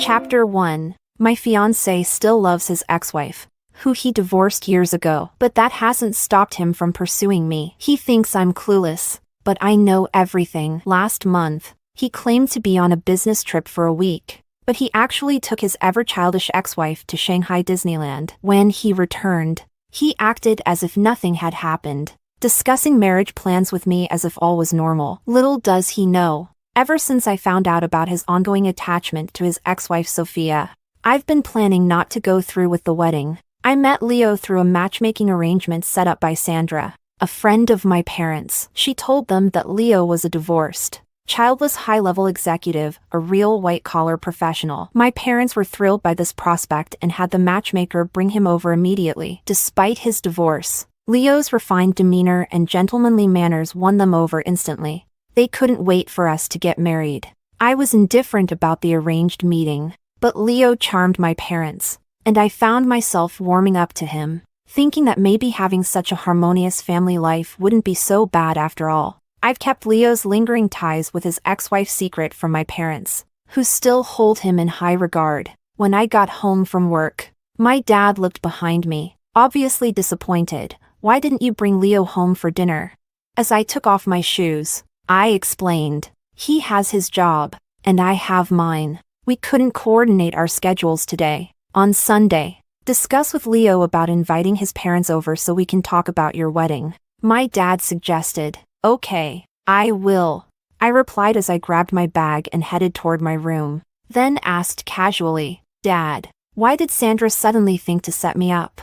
Chapter 1. My fiancé still loves his ex-wife, who he divorced years ago, but that hasn't stopped him from pursuing me. He thinks I'm clueless, but I know everything. Last month, he claimed to be on a business trip for a week, but he actually took his ever-childish ex-wife to Shanghai Disneyland. When he returned, he acted as if nothing had happened, discussing marriage plans with me as if all was normal. Little does he know, ever since I found out about his ongoing attachment to his ex-wife Sophia, I've been planning not to go through with the wedding. I met Leo through a matchmaking arrangement set up by Sandra, a friend of my parents. She told them that Leo was a divorced, childless high-level executive, a real white-collar professional. My parents were thrilled by this prospect and had the matchmaker bring him over immediately. Despite his divorce, Leo's refined demeanor and gentlemanly manners won them over instantly. They couldn't wait for us to get married. I was indifferent about the arranged meeting, but Leo charmed my parents, and I found myself warming up to him, thinking that maybe having such a harmonious family life wouldn't be so bad after all. I've kept Leo's lingering ties with his ex-wife secret from my parents, who still hold him in high regard. When I got home from work, my dad looked behind me, obviously disappointed. "Why didn't you bring Leo home for dinner?" As I took off my shoes, I explained, "He has his job, and I have mine. We couldn't coordinate our schedules today." On Sunday, discuss with Leo about inviting his parents over so we can talk about your wedding, my dad suggested. "Okay, I will," I replied as I grabbed my bag and headed toward my room, then asked casually, "Dad, why did Sandra suddenly think to set me up?"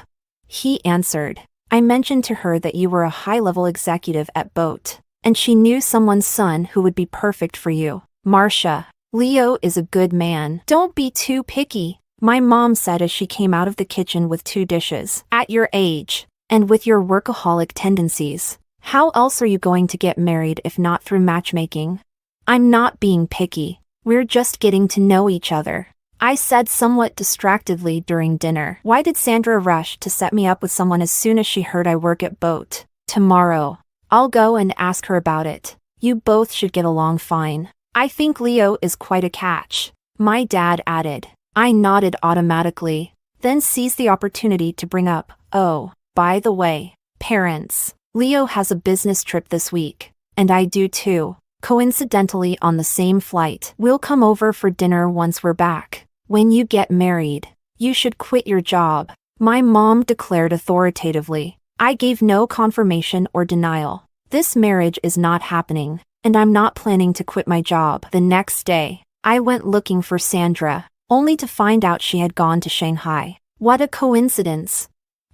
He answered, "I mentioned to her that you were a high-level executive at Boat, and she knew someone's son who would be perfect for you. Marcia, Leo is a good man. Don't be too picky," my mom said as she came out of the kitchen with 2 dishes. "At your age, and with your workaholic tendencies, how else are you going to get married if not through matchmaking?" "I'm not being picky. We're just getting to know each other," I said somewhat distractedly during dinner. "Why did Sandra rush to set me up with someone as soon as she heard I work at Boat?" "Tomorrow, I'll go and ask her about it. You both should get along fine. I think Leo is quite a catch," my dad added. I nodded automatically, then seized the opportunity to bring up, "Oh, by the way, parents, Leo has a business trip this week, and I do too, coincidentally on the same flight. We'll come over for dinner once we're back. When you get married, you should quit your job," my mom declared authoritatively. I gave no confirmation or denial. This marriage is not happening, and I'm not planning to quit my job. The next day, I went looking for Sandra, only to find out she had gone to Shanghai. What a coincidence.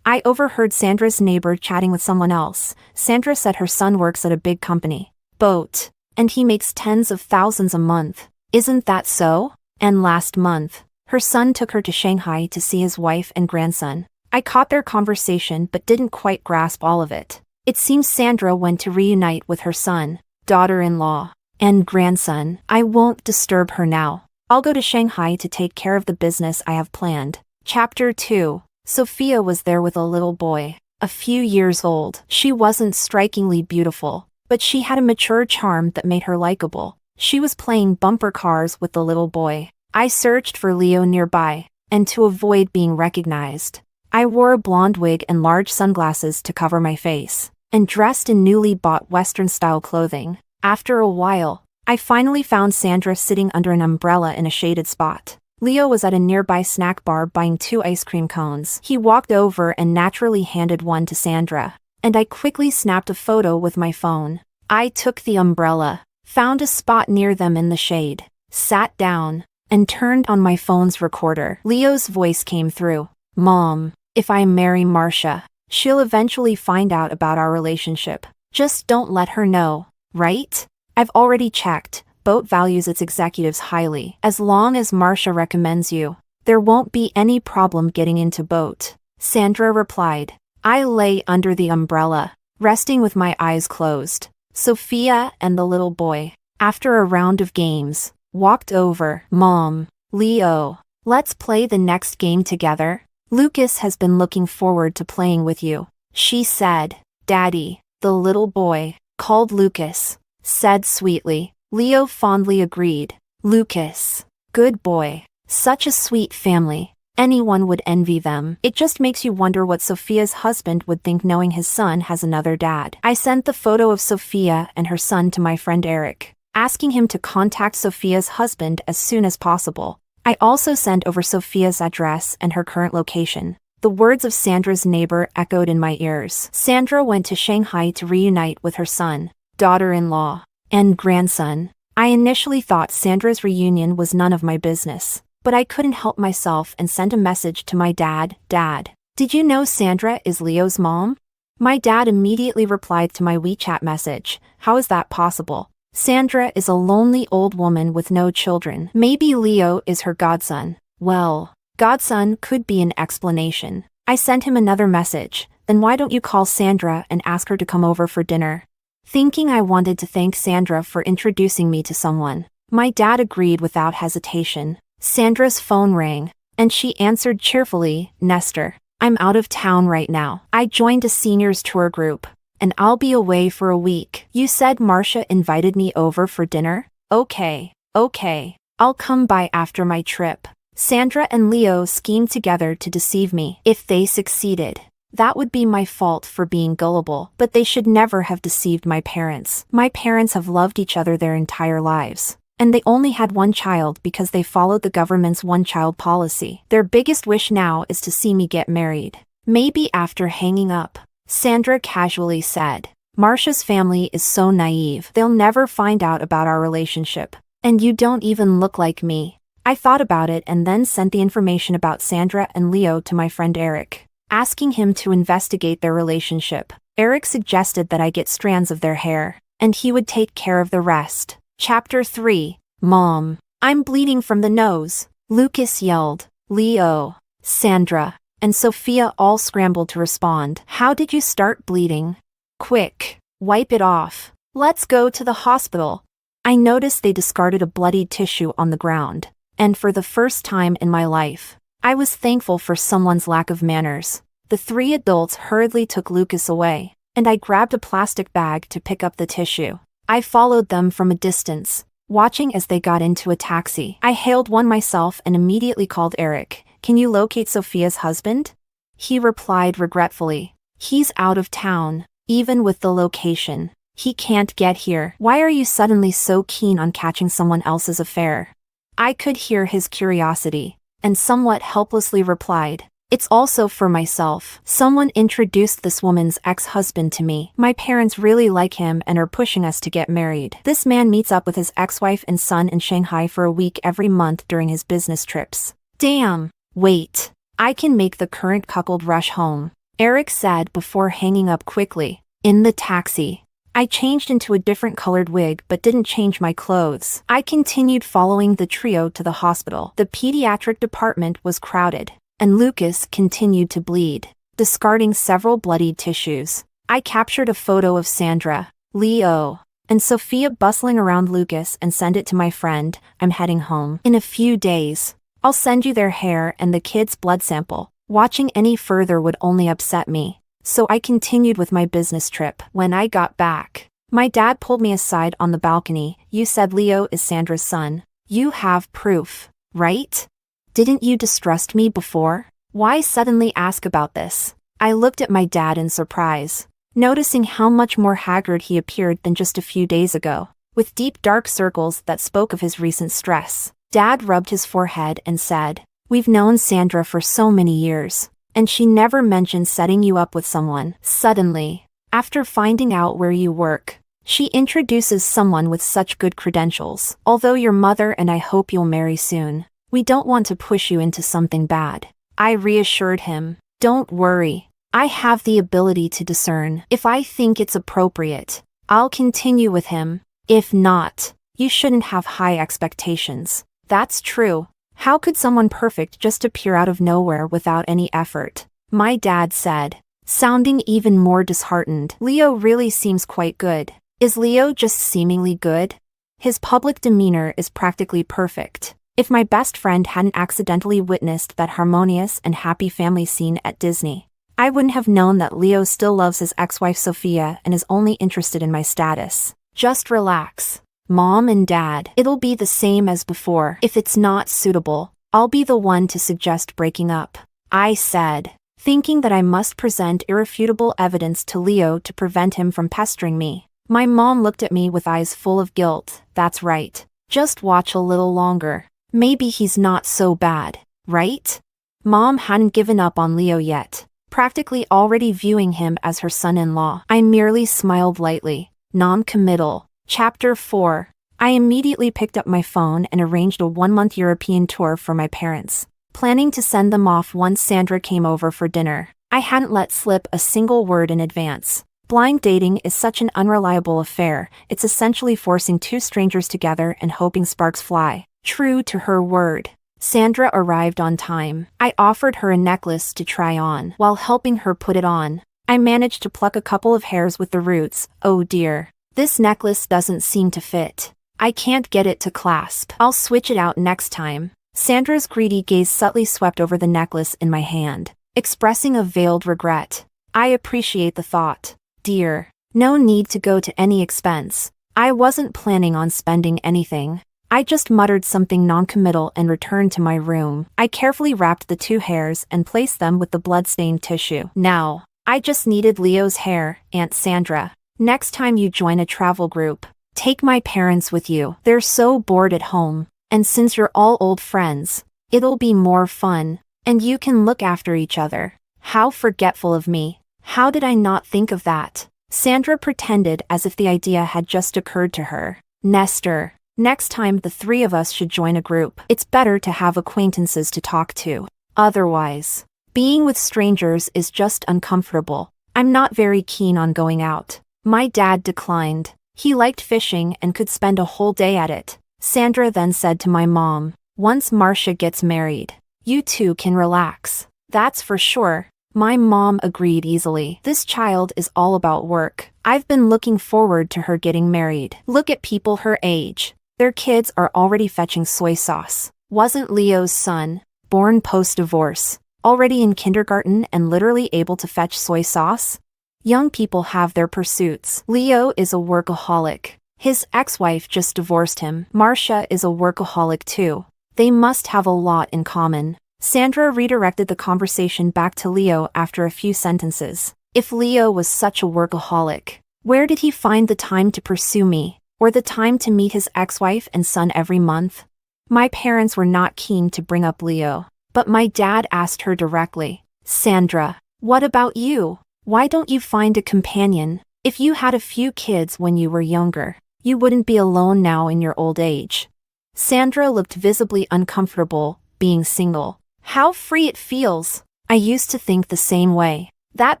I overheard Sandra's neighbor chatting with someone else. Sandra said her son works at a big company, Boat, and he makes tens of thousands a month. Isn't that so? And last month, her son took her to Shanghai to see his wife and grandson. I caught their conversation but didn't quite grasp all of it. It seems Sandra went to reunite with her son, daughter-in-law, and grandson. I won't disturb her now. I'll go to Shanghai to take care of the business I have planned. Chapter 2. Sophia was there with a little boy, a few years old. She wasn't strikingly beautiful, but she had a mature charm that made her likable. She was playing bumper cars with the little boy. I searched for Leo nearby, and to avoid being recognized, I wore a blonde wig and large sunglasses to cover my face, and dressed in newly bought Western-style clothing. After a while, I finally found Sandra sitting under an umbrella in a shaded spot. Leo was at a nearby snack bar buying 2 ice cream cones. He walked over and naturally handed one to Sandra, and I quickly snapped a photo with my phone. I took the umbrella, found a spot near them in the shade, sat down, and turned on my phone's recorder. Leo's voice came through. "Mom, if I marry Marcia, she'll eventually find out about our relationship. Just don't let her know, right? I've already checked. Boat values its executives highly. As long as Marcia recommends you, there won't be any problem getting into Boat," Sandra replied. I lay under the umbrella, resting with my eyes closed. Sophia and the little boy, after a round of games, walked over. "Mom, Leo, let's play the next game together. Lucas has been looking forward to playing with you," she said. "Daddy," the little boy, called Lucas, said sweetly. Leo fondly agreed. "Lucas, good boy." Such a sweet family. Anyone would envy them. It just makes you wonder what Sophia's husband would think knowing his son has another dad. I sent the photo of Sophia and her son to my friend Eric, asking him to contact Sophia's husband as soon as possible. I also sent over Sophia's address and her current location. The words of Sandra's neighbor echoed in my ears. Sandra went to Shanghai to reunite with her son, daughter-in-law, and grandson. I initially thought Sandra's reunion was none of my business, but I couldn't help myself and sent a message to my dad. Dad, did you know Sandra is Leo's mom? My dad immediately replied to my WeChat message. How is that possible? Sandra is a lonely old woman with no children. Maybe Leo is her godson. Well, godson could be an explanation. I sent him another message. Then why don't you call Sandra and ask her to come over for dinner? Thinking I wanted to thank Sandra for introducing me to someone, my dad agreed without hesitation. Sandra's phone rang, and she answered cheerfully, Nestor, I'm out of town right now. I joined a seniors tour group, and I'll be away for a week. You said Marcia invited me over for dinner? Okay. I'll come by after my trip. Sandra and Leo schemed together to deceive me. If they succeeded, that would be my fault for being gullible, but they should never have deceived my parents. My parents have loved each other their entire lives. And they only had one child because they followed the government's one-child policy. Their biggest wish now is to see me get married. Maybe after hanging up, Sandra casually said, Marcia's family is so naive. They'll never find out about our relationship. And you don't even look like me. I thought about it and then sent the information about Sandra and Leo to my friend Eric, asking him to investigate their relationship. Eric suggested that I get strands of their hair, and he would take care of the rest. Chapter 3. Mom. I'm bleeding from the nose. Lucas yelled. Leo, Sandra, and Sophia all scrambled to respond. How did you start bleeding? Quick. Wipe it off. Let's go to the hospital. I noticed they discarded a bloodied tissue on the ground, and for the first time in my life, I was thankful for someone's lack of manners. The three adults hurriedly took Lucas away, and I grabbed a plastic bag to pick up the tissue. I followed them from a distance, watching as they got into a taxi. I hailed one myself and immediately called Eric. Can you locate Sophia's husband? He replied regretfully. He's out of town, even with the location. He can't get here. Why are you suddenly so keen on catching someone else's affair? I could hear his curiosity, and somewhat helplessly replied, It's also for myself. Someone introduced this woman's ex-husband to me. My parents really like him and are pushing us to get married. This man meets up with his ex-wife and son in Shanghai for a week every month during his business trips. Damn. Wait. I can make the current cuckold rush home, Eric said before hanging up quickly. In the taxi, I changed into a different colored wig but didn't change my clothes. I continued following the trio to the hospital. The pediatric department was crowded, and Lucas continued to bleed, discarding several bloodied tissues. I captured a photo of Sandra, Leo, and Sophia bustling around Lucas and sent it to my friend. I'm heading home. In a few days, I'll send you their hair and the kids' blood sample. Watching any further would only upset me, so I continued with my business trip. When I got back, my dad pulled me aside on the balcony. You said Leo is Sandra's son. You have proof, right? Didn't you distrust me before? Why suddenly ask about this? I looked at my dad in surprise, noticing how much more haggard he appeared than just a few days ago, with deep dark circles that spoke of his recent stress. Dad rubbed his forehead and said, We've known Sandra for so many years, and she never mentioned setting you up with someone. Suddenly, after finding out where you work, she introduces someone with such good credentials. Although your mother and I hope you'll marry soon, we don't want to push you into something bad. I reassured him. Don't worry. I have the ability to discern. If I think it's appropriate, I'll continue with him. If not, you shouldn't have high expectations. That's true. How could someone perfect just appear out of nowhere without any effort? My dad said, sounding even more disheartened. Leo really seems quite good. Is Leo just seemingly good? His public demeanor is practically perfect. If my best friend hadn't accidentally witnessed that harmonious and happy family scene at Disney, I wouldn't have known that Leo still loves his ex-wife Sophia and is only interested in my status. Just relax, Mom and Dad. It'll be the same as before. If it's not suitable, I'll be the one to suggest breaking up, I said, thinking that I must present irrefutable evidence to Leo to prevent him from pestering me. My mom looked at me with eyes full of guilt. That's right. Just watch a little longer. Maybe he's not so bad, right? Mom hadn't given up on Leo yet, practically already viewing him as her son-in-law. I merely smiled lightly. Non-committal. Chapter 4. I immediately picked up my phone and arranged a 1-month European tour for my parents, planning to send them off once Sandra came over for dinner. I hadn't let slip a single word in advance. Blind dating is such an unreliable affair. It's essentially forcing two strangers together and hoping sparks fly. True to her word, Sandra arrived on time. I offered her a necklace to try on while helping her put it on. I managed to pluck a couple of hairs with the roots. Oh dear. This necklace doesn't seem to fit. I can't get it to clasp. I'll switch it out next time. Sandra's greedy gaze subtly swept over the necklace in my hand, expressing a veiled regret. I appreciate the thought, dear. No need to go to any expense. I wasn't planning on spending anything. I just muttered something non-committal and returned to my room. I carefully wrapped the 2 hairs and placed them with the blood-stained tissue. Now, I just needed Leo's hair, Aunt Sandra. Next time you join a travel group, take my parents with you. They're so bored at home, and since you're all old friends, it'll be more fun, and you can look after each other. How forgetful of me. How did I not think of that? Sandra pretended as if the idea had just occurred to her. Nestor, next time the 3 of us should join a group. It's better to have acquaintances to talk to. Otherwise, being with strangers is just uncomfortable. I'm not very keen on going out. My dad declined. He liked fishing and could spend a whole day at it. Sandra then said to my mom, once Marcia gets married, you two can relax. That's for sure. My mom agreed easily. This child is all about work. I've been looking forward to her getting married. Look at people her age. Their kids are already fetching soy sauce. Wasn't Leo's son, born post-divorce, already in kindergarten and literally able to fetch soy sauce? Young people have their pursuits. Leo is a workaholic. His ex-wife just divorced him. Marcia is a workaholic too. They must have a lot in common. Sandra redirected the conversation back to Leo after a few sentences. If Leo was such a workaholic, where did he find the time to pursue me, or the time to meet his ex-wife and son every month? My parents were not keen to bring up Leo, but my dad asked her directly, Sandra, what about you? Why don't you find a companion? If you had a few kids when you were younger, you wouldn't be alone now in your old age. Sandra looked visibly uncomfortable, being single. How free it feels. I used to think the same way, that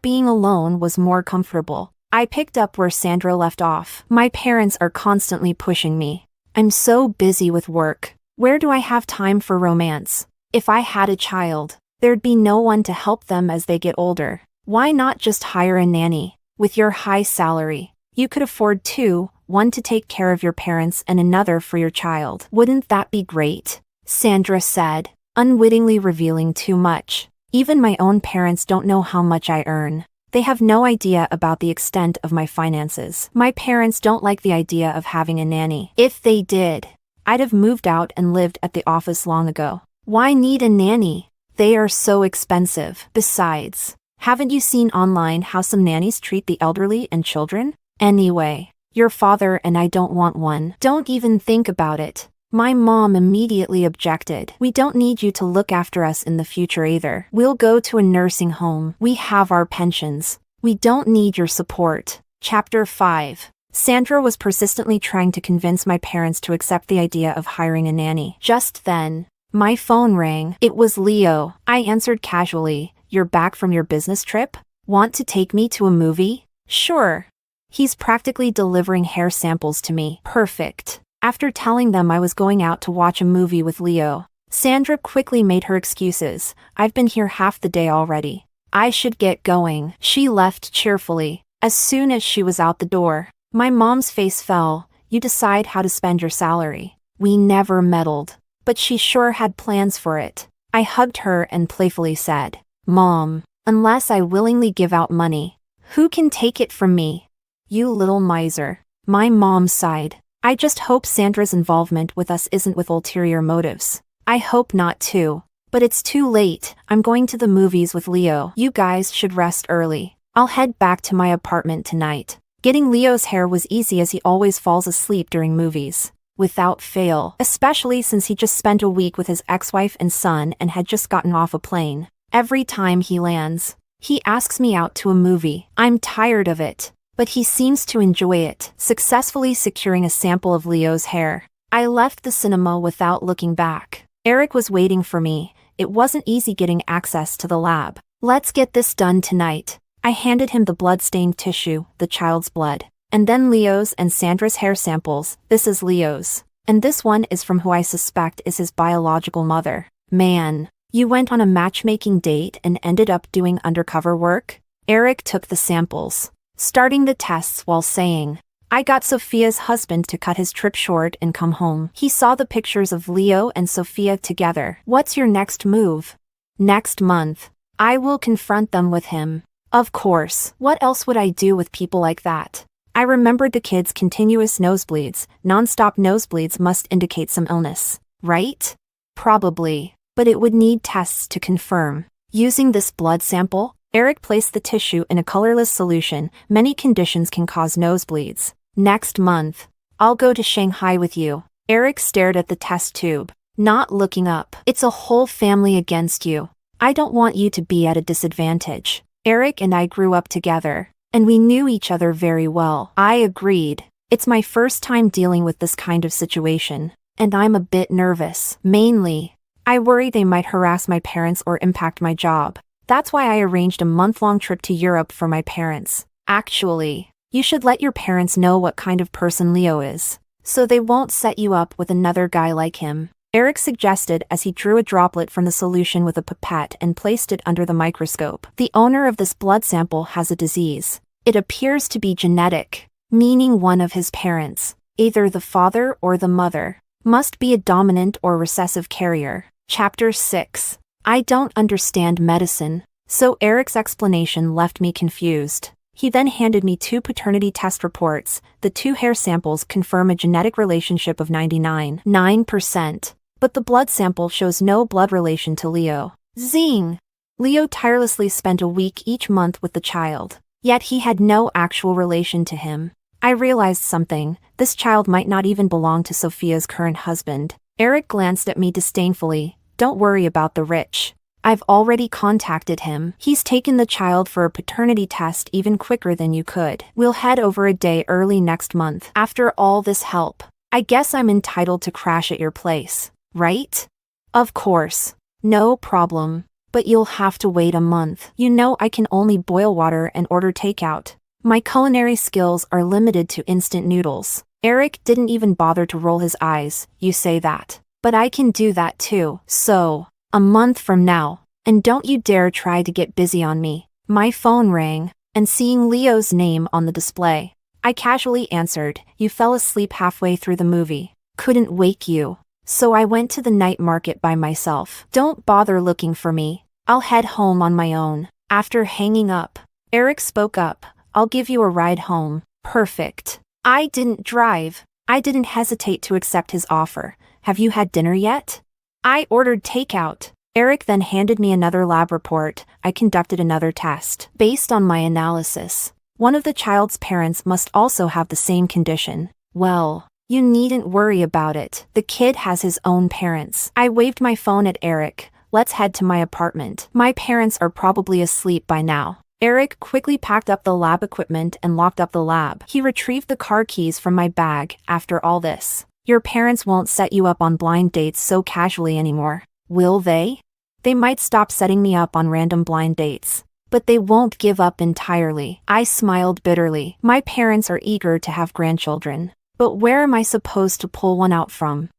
being alone was more comfortable. I picked up where Sandra left off. My parents are constantly pushing me. I'm so busy with work. Where do I have time for romance? If I had a child, there'd be no one to help them as they get older. Why not just hire a nanny? With your high salary, you could afford 2, one to take care of your parents and another for your child. Wouldn't that be great? Sandra said, unwittingly revealing too much. Even my own parents don't know how much I earn. They have no idea about the extent of my finances. My parents don't like the idea of having a nanny. If they did, I'd have moved out and lived at the office long ago. Why need a nanny? They are so expensive. Besides, haven't you seen online how some nannies treat the elderly and children? Anyway, your father and I don't want one. Don't even think about it. My mom immediately objected. We don't need you to look after us in the future either. We'll go to a nursing home. We have our pensions. We don't need your support. Chapter 5. Sandra was persistently trying to convince my parents to accept the idea of hiring a nanny. Just then, my phone rang. It was Leo. I answered casually. You're back from your business trip? Want to take me to a movie? Sure. He's practically delivering hair samples to me. Perfect. After telling them I was going out to watch a movie with Leo, Sandra quickly made her excuses. I've been here half the day already. I should get going. She left cheerfully. As soon as she was out the door, my mom's face fell. You decide how to spend your salary. We never meddled, but she sure had plans for it. I hugged her and playfully said, Mom, unless I willingly give out money, who can take it from me? You little miser. My mom sighed. I just hope Sandra's involvement with us isn't with ulterior motives. I hope not too. But it's too late, I'm going to the movies with Leo. You guys should rest early. I'll head back to my apartment tonight. Getting Leo's hair was easy as he always falls asleep during movies. Without fail, especially since he just spent a week with his ex-wife and son and had just gotten off a plane. Every time he lands, he asks me out to a movie. I'm tired of it, but he seems to enjoy it, successfully securing a sample of Leo's hair. I left the cinema without looking back. Eric was waiting for me. It wasn't easy getting access to the lab. Let's get this done tonight. I handed him the blood-stained tissue, the child's blood, and then Leo's and Sandra's hair samples. This is Leo's, and this one is from who I suspect is his biological mother. Man, you went on a matchmaking date and ended up doing undercover work? Eric took the samples, starting the tests while saying, I got Sophia's husband to cut his trip short and come home. He saw the pictures of Leo and Sophia together. What's your next move? Next month, I will confront them with him. Of course, what else would I do with people like that? I remembered the kid's continuous nosebleeds. Non-stop nosebleeds must indicate some illness, right? Probably, but it would need tests to confirm. Using this blood sample, Eric placed the tissue in a colorless solution. Many conditions can cause nosebleeds. Next month, I'll go to Shanghai with you. Eric stared at the test tube, not looking up. It's a whole family against you. I don't want you to be at a disadvantage. Eric and I grew up together, and we knew each other very well. I agreed. It's my first time dealing with this kind of situation, and I'm a bit nervous. Mainly, I worry they might harass my parents or impact my job. That's why I arranged a month-long trip to Europe for my parents. Actually, you should let your parents know what kind of person Leo is, so they won't set you up with another guy like him. Eric suggested as he drew a droplet from the solution with a pipette and placed it under the microscope. The owner of this blood sample has a disease. It appears to be genetic, meaning one of his parents, either the father or the mother, must be a dominant or recessive carrier. Chapter 6. I don't understand medicine, so Eric's explanation left me confused. He then handed me 2 paternity test reports. The 2 hair samples confirm a genetic relationship of 99.9%, but the blood sample shows no blood relation to Leo. Zing! Leo tirelessly spent a week each month with the child, yet he had no actual relation to him. I realized something. This child might not even belong to Sophia's current husband. Eric glanced at me disdainfully. Don't worry about the rich. I've already contacted him. He's taken the child for a paternity test even quicker than you could. We'll head over a day early next month. After all this help, I guess I'm entitled to crash at your place, right? Of course. No problem. But you'll have to wait a month. You know I can only boil water and order takeout. My culinary skills are limited to instant noodles. Eric didn't even bother to roll his eyes. You say that. But I can do that too. So, a month from now, and don't you dare try to get busy on me. My phone rang, and seeing Leo's name on the display, I casually answered. You fell asleep halfway through the movie. Couldn't wake you. So I went to the night market by myself. Don't bother looking for me. I'll head home on my own. After hanging up, Eric spoke up. I'll give you a ride home. Perfect. I didn't drive. I didn't hesitate to accept his offer. Have you had dinner yet? I ordered takeout. Eric then handed me another lab report. I conducted another test. Based on my analysis, one of the child's parents must also have the same condition. Well, you needn't worry about it. The kid has his own parents. I waved my phone at Eric. Let's head to my apartment. My parents are probably asleep by now. Eric quickly packed up the lab equipment and locked up the lab. He retrieved the car keys from my bag. After all this, your parents won't set you up on blind dates so casually anymore, will they? They might stop setting me up on random blind dates, but they won't give up entirely. I smiled bitterly. My parents are eager to have grandchildren, but where am I supposed to pull one out from?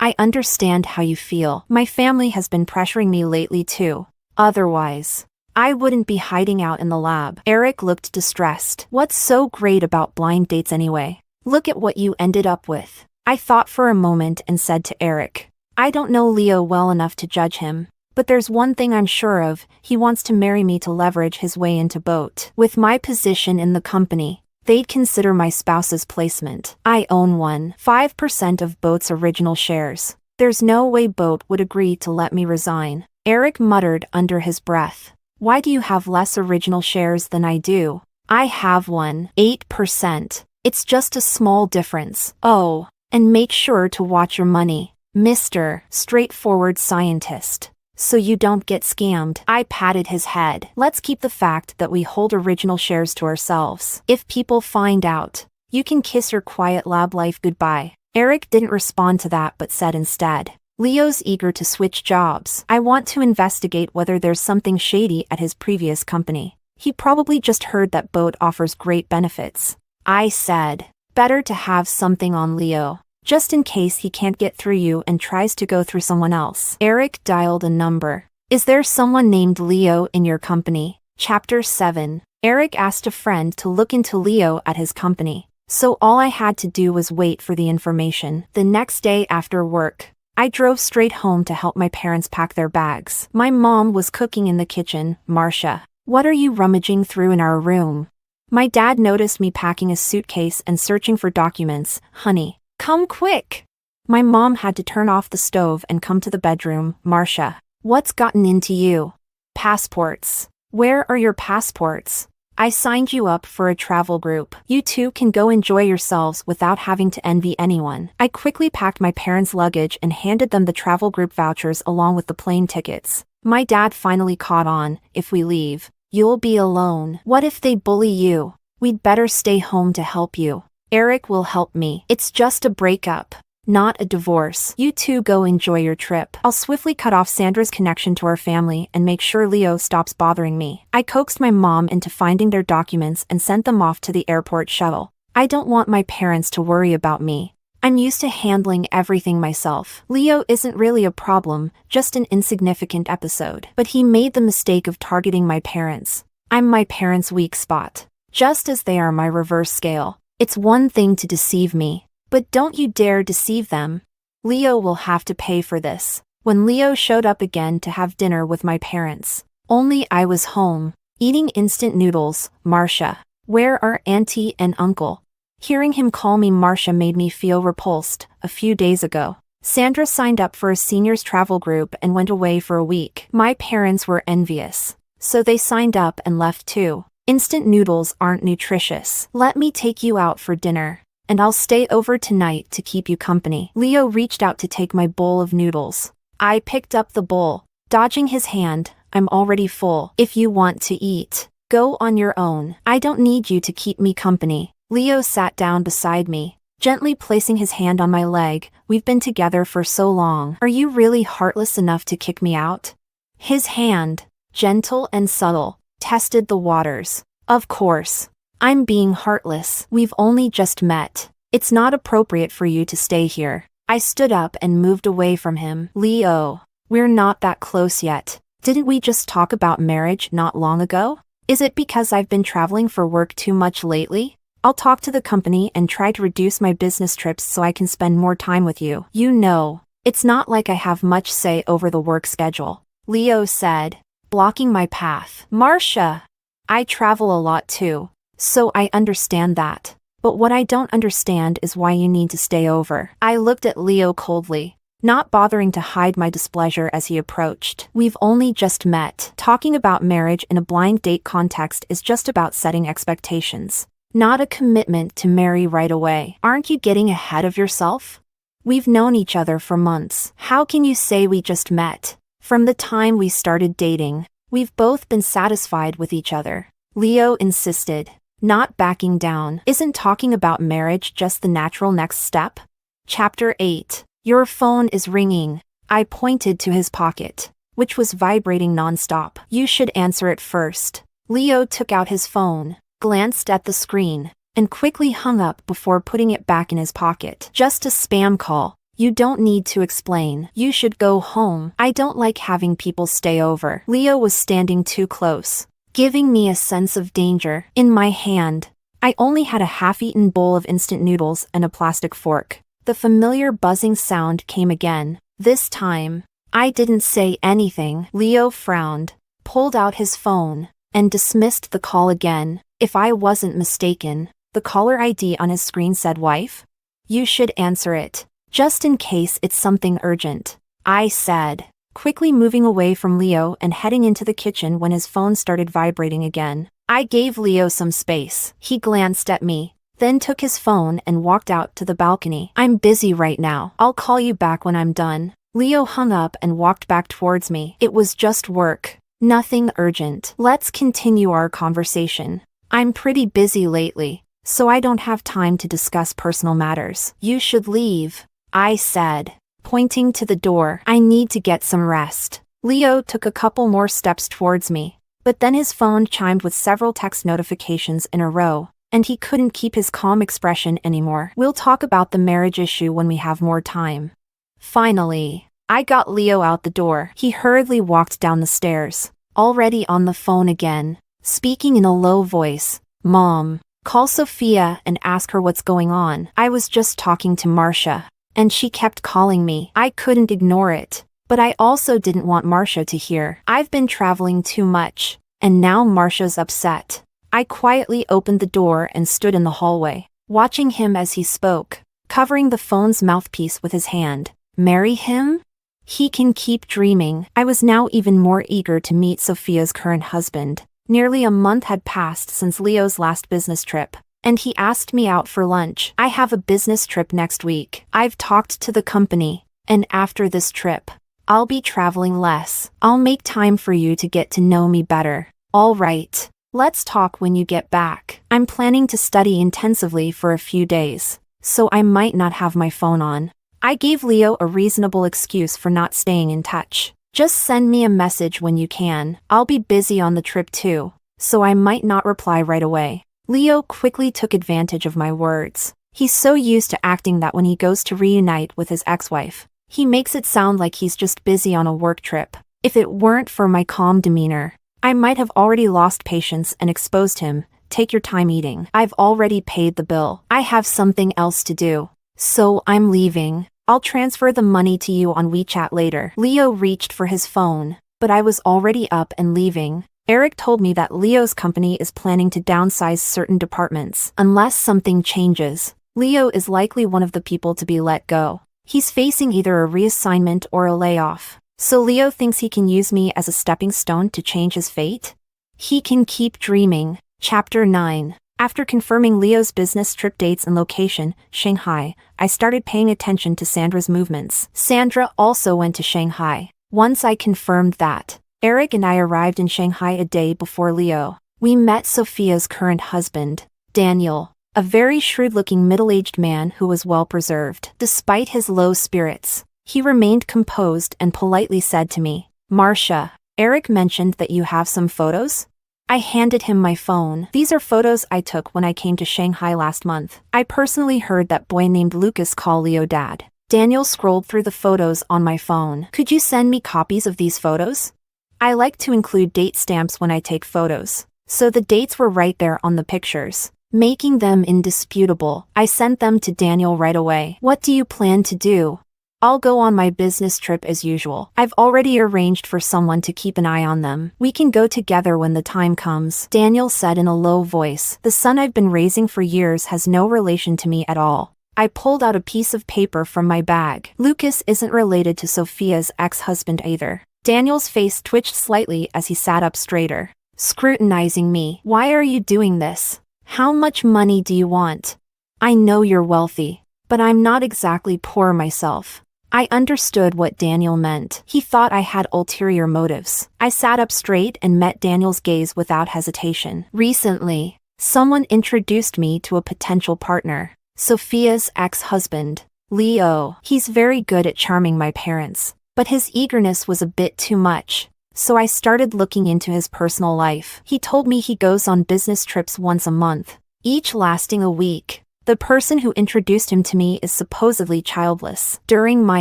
I understand how you feel. My family has been pressuring me lately too. Otherwise, I wouldn't be hiding out in the lab. Eric looked distressed. What's so great about blind dates anyway? Look at what you ended up with. I thought for a moment and said to Eric, I don't know Leo well enough to judge him, but there's one thing I'm sure of. He wants to marry me to leverage his way into Boat. With my position in the company, they'd consider my spouse's placement. I own 5% of Boat's original shares. There's no way Boat would agree to let me resign. Eric muttered under his breath. Why do you have less original shares than I do? I have 8%. It's just a small difference. Oh, and make sure to watch your money, Mr. Straightforward Scientist, so you don't get scammed. I patted his head. Let's keep the fact that we hold original shares to ourselves. If people find out, you can kiss your quiet lab life goodbye. Eric didn't respond to that but said instead, Leo's eager to switch jobs. I want to investigate whether there's something shady at his previous company. He probably just heard that Boat offers great benefits. I said, better to have something on Leo, just in case he can't get through you and tries to go through someone else. Eric dialed a number. Is there someone named Leo in your company? Chapter 7. Eric asked a friend to look into Leo at his company, so all I had to do was wait for the information. The next day after work, I drove straight home to help my parents pack their bags. My mom was cooking in the kitchen. Marcia, what are you rummaging through in our room? My dad noticed me packing a suitcase and searching for documents. Honey, come quick. My mom had to turn off the stove and come to the bedroom. Marcia, what's gotten into you? Passports. Where are your passports? I signed you up for a travel group. You two can go enjoy yourselves without having to envy anyone. I quickly packed my parents' luggage and handed them the travel group vouchers along with the plane tickets. My dad finally caught on. If we leave, you'll be alone. What if they bully you? We'd better stay home to help you. Eric will help me. It's just a breakup, not a divorce. You two go enjoy your trip. I'll swiftly cut off Sandra's connection to our family and make sure Leo stops bothering me. I coaxed my mom into finding their documents and sent them off to the airport shuttle. I don't want my parents to worry about me. I'm used to handling everything myself. Leo isn't really a problem, just an insignificant episode. But he made the mistake of targeting my parents. I'm my parents' weak spot, just as they are my reverse scale. It's one thing to deceive me, but don't you dare deceive them. Leo will have to pay for this. When Leo showed up again to have dinner with my parents, only I was home, eating instant noodles. Marcia, where are Auntie and Uncle? Hearing him call me Marcia made me feel repulsed. A few days ago, Sandra signed up for a seniors travel group and went away for a week. My parents were envious, so they signed up and left too. Instant noodles aren't nutritious. Let me take you out for dinner, and I'll stay over tonight to keep you company. Leo reached out to take my bowl of noodles. I picked up the bowl, dodging his hand. I'm already full. If you want to eat, go on your own. I don't need you to keep me company. Leo sat down beside me, gently placing his hand on my leg. We've been together for so long. Are you really heartless enough to kick me out? His hand, gentle and subtle, tested the waters. Of course. I'm being heartless. We've only just met. It's not appropriate for you to stay here. I stood up and moved away from him. Leo, we're not that close yet. Didn't we just talk about marriage not long ago? Is it because I've been traveling for work too much lately? I'll talk to the company and try to reduce my business trips so I can spend more time with you. You know, it's not like I have much say over the work schedule, Leo said, blocking my path. Marcia, I travel a lot too, so I understand that. But what I don't understand is why you need to stay over. I looked at Leo coldly, not bothering to hide my displeasure as he approached. We've only just met. Talking about marriage in a blind date context is just about setting expectations, not a commitment to marry right away. Aren't you getting ahead of yourself? We've known each other for months. How can you say we just met? From the time we started dating, we've both been satisfied with each other, Leo insisted, not backing down. Isn't talking about marriage just the natural next step? Chapter 8. Your phone is ringing. I pointed to his pocket, which was vibrating nonstop. You should answer it first. Leo took out his phone, glanced at the screen, and quickly hung up before putting it back in his pocket. Just a spam call. You don't need to explain. You should go home. I don't like having people stay over. Leo was standing too close, giving me a sense of danger. In my hand, I only had a half-eaten bowl of instant noodles and a plastic fork. The familiar buzzing sound came again. This time, I didn't say anything. Leo frowned, pulled out his phone, and dismissed the call again. If I wasn't mistaken, the caller ID on his screen said wife. You should answer it. Just in case it's something urgent, I said, quickly moving away from Leo and heading into the kitchen when his phone started vibrating again. I gave Leo some space. He glanced at me, then took his phone and walked out to the balcony. I'm busy right now. I'll call you back when I'm done. Leo hung up and walked back towards me. It was just work. Nothing urgent. Let's continue our conversation. I'm pretty busy lately, so I don't have time to discuss personal matters. You should leave, I said, pointing to the door. I need to get some rest. Leo took a couple more steps towards me, but then his phone chimed with several text notifications in a row, and he couldn't keep his calm expression anymore. We'll talk about the marriage issue when we have more time. Finally, I got Leo out the door. He hurriedly walked down the stairs, already on the phone again, speaking in a low voice. Mom, call Sophia and ask her what's going on. I was just talking to Marcia, and she kept calling me. I couldn't ignore it, but I also didn't want Marcia to hear. I've been traveling too much, and now Marcia's upset. I quietly opened the door and stood in the hallway, watching him as he spoke, covering the phone's mouthpiece with his hand. Marry him? He can keep dreaming. I was now even more eager to meet Sophia's current husband. Nearly a month had passed since Leo's last business trip, and he asked me out for lunch. I have a business trip next week. I've talked to the company, and after this trip, I'll be traveling less. I'll make time for you to get to know me better. All right, let's talk when you get back. I'm planning to study intensively for a few days, so I might not have my phone on. I gave Leo a reasonable excuse for not staying in touch. Just send me a message when you can. I'll be busy on the trip too, so I might not reply right away. Leo quickly took advantage of my words. He's so used to acting that when he goes to reunite with his ex-wife, he makes it sound like he's just busy on a work trip. If it weren't for my calm demeanor, I might have already lost patience and exposed him. Take your time eating. I've already paid the bill. I have something else to do, so I'm leaving. I'll transfer the money to you on WeChat later. Leo reached for his phone, but I was already up and leaving. Eric told me that Leo's company is planning to downsize certain departments. Unless something changes, Leo is likely one of the people to be let go. He's facing either a reassignment or a layoff. So Leo thinks he can use me as a stepping stone to change his fate? He can keep dreaming. Chapter 9. After confirming Leo's business trip dates and location, Shanghai, I started paying attention to Sandra's movements. Sandra also went to Shanghai. Once I confirmed that, Eric and I arrived in Shanghai a day before Leo. We met Sophia's current husband, Daniel, a very shrewd-looking middle-aged man who was well-preserved. Despite his low spirits, he remained composed and politely said to me, Marcia, Eric mentioned that you have some photos? I handed him my phone. These are photos I took when I came to Shanghai last month. I personally heard that boy named Lucas call Leo dad. Daniel scrolled through the photos on my phone. Could you send me copies of these photos? I like to include date stamps when I take photos, so the dates were right there on the pictures, making them indisputable. I sent them to Daniel right away. What do you plan to do? I'll go on my business trip as usual. I've already arranged for someone to keep an eye on them. We can go together when the time comes, Daniel said in a low voice. The son I've been raising for years has no relation to me at all. I pulled out a piece of paper from my bag. Lucas isn't related to Sophia's ex-husband either. Daniel's face twitched slightly as he sat up straighter, scrutinizing me. Why are you doing this? How much money do you want? I know you're wealthy, but I'm not exactly poor myself. I understood what Daniel meant. He thought I had ulterior motives. I sat up straight and met Daniel's gaze without hesitation. Recently, someone introduced me to a potential partner, Sophia's ex-husband, Leo. He's very good at charming my parents, but his eagerness was a bit too much, so I started looking into his personal life. He told me he goes on business trips once a month, each lasting a week. The person who introduced him to me is supposedly childless. During my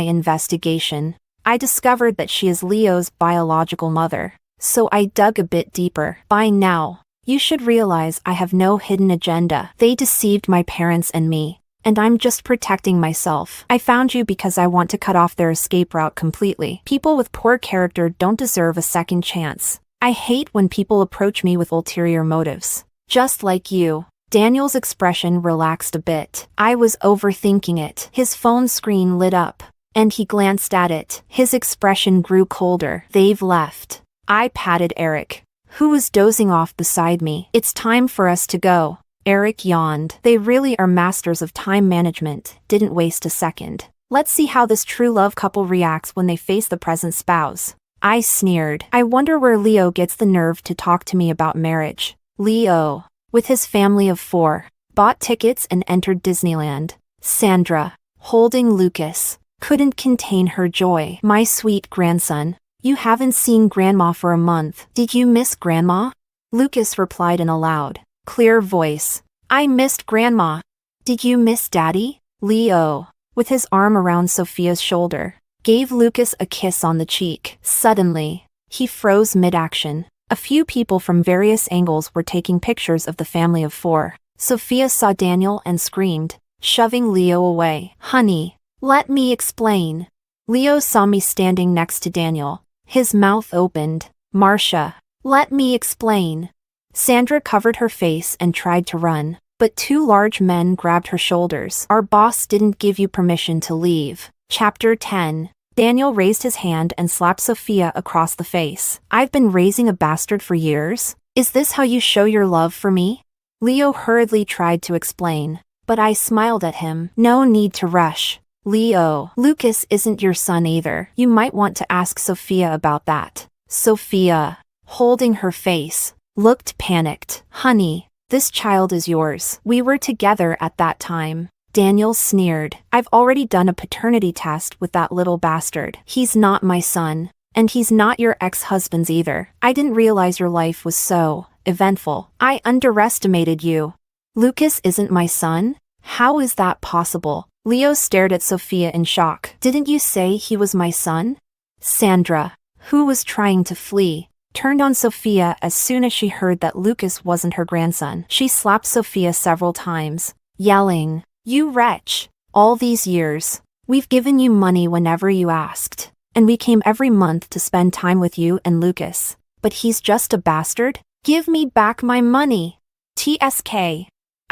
investigation, I discovered that she is Leo's biological mother, so I dug a bit deeper. By now, you should realize I have no hidden agenda. They deceived my parents and me, and I'm just protecting myself. I found you because I want to cut off their escape route completely. People with poor character don't deserve a second chance. I hate when people approach me with ulterior motives. Just like you. Daniel's expression relaxed a bit. I was overthinking it. His phone screen lit up, and he glanced at it. His expression grew colder. They've left. I patted Eric, who was dozing off beside me. It's time for us to go. Eric yawned. They really are masters of time management. Didn't waste a second. Let's see how this true love couple reacts when they face the present spouse. I sneered. I wonder where Leo gets the nerve to talk to me about marriage. Leo, with his family of 4, bought tickets and entered Disneyland. Sandra, holding Lucas, couldn't contain her joy. My sweet grandson, you haven't seen Grandma for a month. Did you miss Grandma? Lucas replied in a loud, clear voice. I missed Grandma. Did you miss Daddy? Leo, with his arm around Sophia's shoulder, gave Lucas a kiss on the cheek. Suddenly, he froze mid-action. A few people from various angles were taking pictures of the family of 4. Sophia saw Daniel and screamed, shoving Leo away. Honey, let me explain. Leo saw me standing next to Daniel. His mouth opened. Marcia, let me explain. Sandra covered her face and tried to run, but 2 large men grabbed her shoulders. Our boss didn't give you permission to leave. Chapter 10. Daniel raised his hand and slapped Sophia across the face. I've been raising a bastard for years. Is this how you show your love for me? Leo hurriedly tried to explain, but I smiled at him. No need to rush. Leo, Lucas isn't your son either. You might want to ask Sophia about that. Sophia, holding her face, looked panicked. Honey, this child is yours. We were together at that time. Daniel sneered. I've already done a paternity test with that little bastard. He's not my son, and he's not your ex-husband's either. I didn't realize your life was so eventful. I underestimated you. Lucas isn't my son? How is that possible? Leo stared at Sophia in shock. Didn't you say he was my son? Sandra, who was trying to flee, turned on Sophia as soon as she heard that Lucas wasn't her grandson. She slapped Sophia several times, yelling, You wretch! All these years, we've given you money whenever you asked, and we came every month to spend time with you and Lucas. But he's just a bastard? Give me back my money! TSK.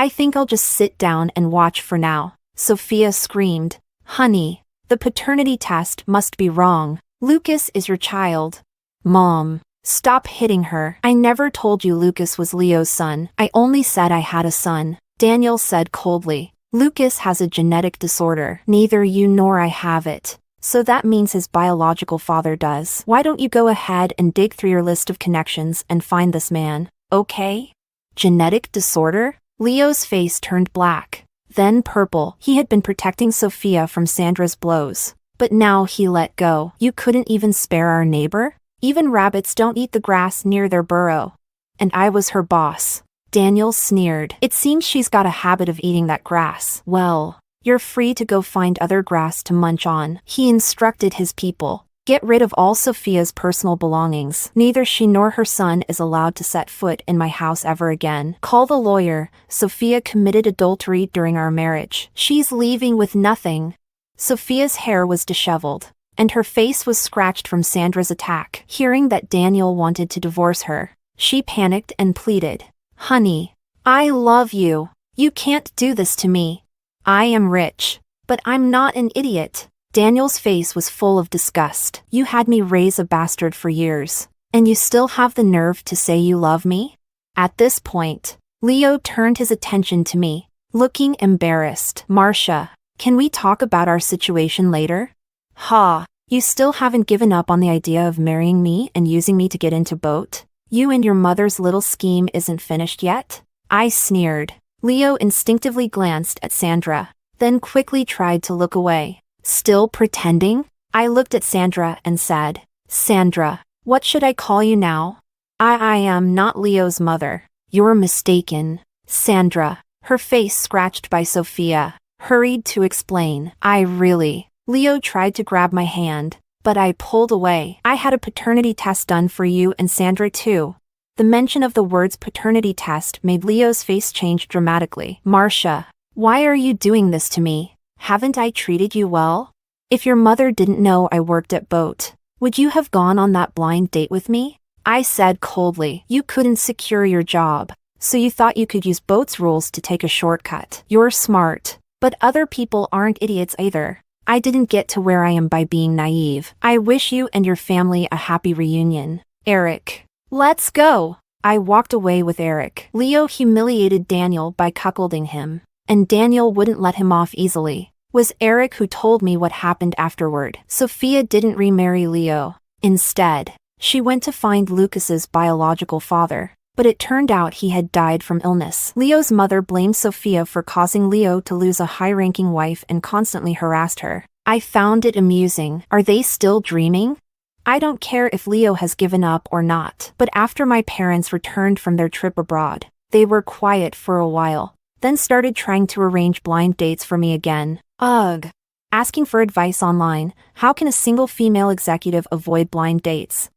I think I'll just sit down and watch for now. Sophia screamed. Honey, the paternity test must be wrong. Lucas is your child. Mom, stop hitting her. I never told you Lucas was Leo's son. I only said I had a son. Daniel said coldly. Lucas has a genetic disorder. Neither you nor I have it. So that means his biological father does. Why don't you go ahead and dig through your list of connections and find this man, okay? Genetic disorder? Leo's face turned black, then purple. He had been protecting Sophia from Sandra's blows, but now he let go. You couldn't even spare our neighbor? Even rabbits don't eat the grass near their burrow. And I was her boss. Daniel sneered. It seems she's got a habit of eating that grass. Well, you're free to go find other grass to munch on. He instructed his people. Get rid of all Sophia's personal belongings. Neither she nor her son is allowed to set foot in my house ever again. Call the lawyer. Sophia committed adultery during our marriage. She's leaving with nothing. Sophia's hair was disheveled, and her face was scratched from Sandra's attack. Hearing that Daniel wanted to divorce her, she panicked and pleaded. Honey, I love you. You can't do this to me. I am rich, but I'm not an idiot. Daniel's face was full of disgust. You had me raise a bastard for years, and you still have the nerve to say you love me? At this point, Leo turned his attention to me, looking embarrassed. Marcia, can we talk about our situation later? Ha, you still haven't given up on the idea of marrying me and using me to get into boat? You and your mother's little scheme isn't finished yet? I sneered. Leo instinctively glanced at Sandra, then quickly tried to look away. Still pretending? I looked at Sandra and said, Sandra, what should I call you now? I am not Leo's mother. You're mistaken. Sandra, her face scratched by Sophia, hurried to explain. Leo tried to grab my hand, but I pulled away. I had a paternity test done for you and Sandra too. The mention of the words paternity test made Leo's face change dramatically. Marcia, why are you doing this to me? Haven't I treated you well? If your mother didn't know I worked at Boat, would you have gone on that blind date with me? I said coldly. You couldn't secure your job, So you thought you could use boat's rules to take a shortcut. You're smart. But other people aren't idiots either. I didn't get to where I am by being naive. I wish you and your family a happy reunion. Eric. Let's go. I walked away with Eric. Leo humiliated Daniel by cuckolding him. And Daniel wouldn't let him off easily. Was Eric who told me what happened afterward. Sophia didn't remarry Leo. Instead, she went to find Lucas's biological father. But it turned out he had died from illness. Leo's mother blamed Sophia for causing Leo to lose a high-ranking wife and constantly harassed her. I found it amusing. Are they still dreaming? I don't care if Leo has given up or not. But after my parents returned from their trip abroad, they were quiet for a while, then started trying to arrange blind dates for me again. Ugh. Asking for advice online, how can a single female executive avoid blind dates?